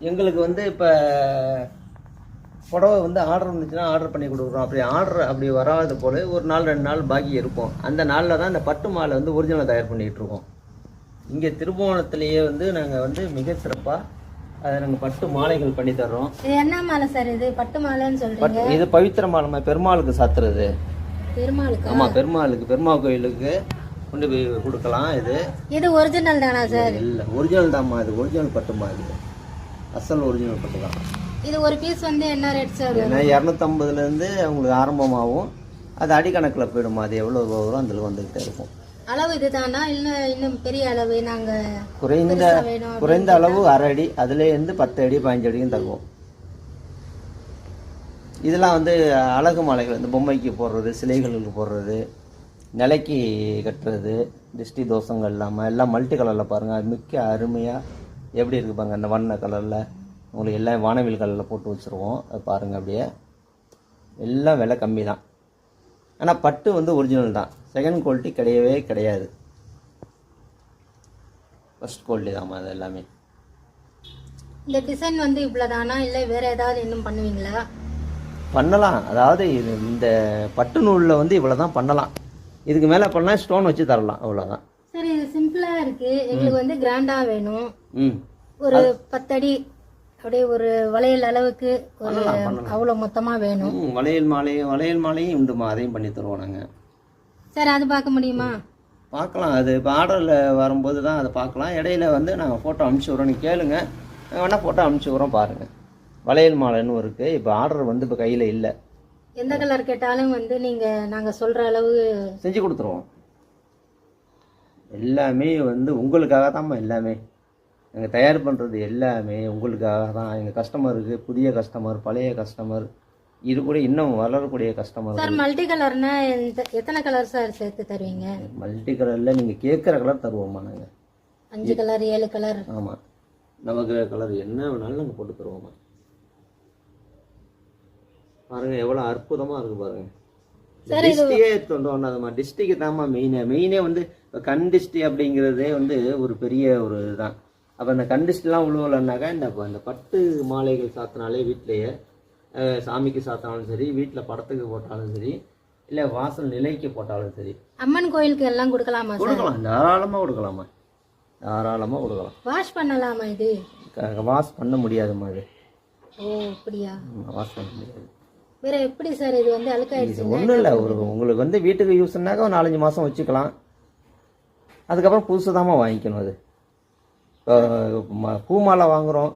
எங்களுக்கு வந்து இப்போ புடவை வந்து ஆர்டர் இருந்துச்சுன்னா ஆர்டர் பண்ணி கொடுக்குறோம். அப்படி வராத போல ஒரு நாள் 2 நாள் பாக்கி இருக்கும். அந்த நாளில் தான் இந்த பட்டு மாலை வந்து ஒரிஜினல் தயார் பண்ணிகிட்டு இருக்கோம். இங்கே திருபுவனத்திலேயே வந்து நாங்கள் வந்து மிக சிறப்பாக அதை நாங்கள் பட்டு மாலைகள் பண்ணி தர்றோம். இது என்ன மாலை சார்? இது பட்டு மாலைன்னு சொல்றீங்க. இது பவித்திர மாலை, பெருமாளுக்கு சாத்துறது. பெருமாளுக்கு? ஆமாம், பெருமாளுக்கு, பெருமாள் கோயிலுக்கு கொண்டு போய் கொடுக்கலாம். இது ஒரிஜினல் தானா சார்? இல்லை, ஒரிஜினல் தான்மா. இது ஒரிஜினல் பட்டுமா, இது அசல் ஒரிஜினல் பட்டு தான். இது ஒரு பீஸ் வந்து என்ன ரேட் சார்? 250லேருந்து அவங்களுக்கு ஆரம்பமாகவும் அது அடிக்கணக்கில் போயிடுமா. அது எவ்வளோ வரும் அந்த வந்துகிட்டே இருக்கும். அளவு இதுதானா இல்லை இன்னும் பெரிய அளவு? நாங்கள் குறைந்த அளவு 1/2 அடி, அதுலேருந்து 10 அடி 15 அடியும் தருவோம். இதெல்லாம் வந்து அழகு மாலைகள், இந்த பொம்மைக்கு போடுறது, சிலைகளுக்கு போடுறது, நிலைக்கு கட்டுறது, திருஷ்டி தோஷங்கள் இல்லாமல் எல்லாம் மல்டி கலரில் பாருங்கள். அது மிக்க அருமையாக எப்படி இருக்குது பாருங்கள். அந்த வண்ண கலரில் உங்களுக்கு எல்லாம் வானவில் கலரில் போட்டு வச்சுருவோம். அது பாருங்கள். அப்படியே எல்லாம் விலை கம்மி தான். ஆனால் பட்டு வந்து ஒரிஜினல் தான். செகண்ட் குவாலிட்டி கிடையவே கிடையாது. ஃபர்ஸ்ட் குவாலிட்டி தான் அது எல்லாமே. இந்த டிசைன் வந்து இவ்வளோதானா இல்லை வேறு ஏதாவது இன்னும் பண்ணுவீங்களா? பண்ணலாம். அதாவது இது இந்த பட்டு நூலில் வந்து இவ்வளோ தான் பண்ணலாம். இதுக்கு மேலே பண்ணலாம், ஸ்டோன் வச்சு தரலாம், அவ்வளோதான். சரி, இது சிம்பிளாக இருக்குது. எங்களுக்கு வந்து கிராண்டாக வேணும். ஒரு 10 அடி அப்படியே ஒரு வளையல் அளவுக்கு ஒரு அவ்வளோ மொத்தமாக வேணும். வளையல் மாலையும் உண்டுமா, அதையும் பண்ணி தருவோம் நாங்கள். சார் அது பார்க்க முடியுமா? பார்க்கலாம். அது இப்போ ஆர்டரில் வரும்போது தான் அதை பார்க்கலாம். இடையில வந்து நாங்கள் ஃபோட்டோ அனுப்பிச்சி விட்றோம். நீங்கள் கேளுங்க, வேணால் ஃபோட்டோ அனுப்பிச்சி விட்றோம் பாருங்கள். வளையல் மாலைன்னு இருக்குது. இப்போ ஆர்டர் வந்து இப்போ கையில் இல்லை. எந்த கலர் கேட்டாலும் வந்து நாங்கள் சொல்கிற அளவு செஞ்சு கொடுத்துருவோம். எல்லாமே வந்து உங்களுக்காக தான்மா. எல்லாமே நாங்கள் தயார் பண்ணுறது எல்லாமே உங்களுக்காக தான். எங்கள் கஸ்டமருக்கு, புதிய கஸ்டமர், பழைய கஸ்டமர், இது கூட இன்னும் வளரக்கூடிய கஸ்டமர். சார் மல்டி கலர்னா எத்தனை கலர் சார் சேர்த்து தருவீங்க? மல்டி கலரில் நீங்கள் கேட்குற கலர் தருவோம்மா நாங்கள். 5 கலர் 7 கலர்? ஆமாம், நமக்கு கலர் என்ன வேணாலும் நாங்கள் போட்டு தருவோம்மா. பாருங்கள் எவ்வளோ அற்புதமாக இருக்குது பாருங்கள். டிஸ்டியே தோன்றோம்மா. டிஸ்டிக்கு தான்மா மெயினே வந்து கண் டிஸ்டி அப்படிங்கிறதே வந்து ஒரு பெரிய ஒரு இதுதான். அப்போ அந்த கண் டிஸ்டிலாம் உழுவலைன்னாக்கா இந்த பட்டு மாலைகள் சாத்தினாலே வீட்டிலையே சாமிக்கு சாத்தினாலும் சரி, வீட்டில் படத்துக்கு போட்டாலும் சரி, இல்லை வாசல் நிலைக்கு போட்டாலும் சரி, அம்மன் கோயிலுக்கு எல்லாம் கொடுக்கலாமா? கொடுக்கலாம், தாராளமாக கொடுக்கலாமா, தாராளமாக கொடுக்கலாம். வாஷ் பண்ணலாமா? இது வாஷ் பண்ண முடியாதுமா. இது அப்படியா? வாஷ் பண்ண முடியாது. வேற எப்படி சார் இது வந்து அழுக்காயிடுச்சு? ஒன்றும் இல்லை, உங்களுக்கு வந்து வீட்டுக்கு யூஸ்னாக்கா 4-5 மாதம் வச்சுக்கலாம். அதுக்கப்புறம் புதுசு தாம்மா வாங்கிக்கணும். அது பூ மாலை வாங்குகிறோம்,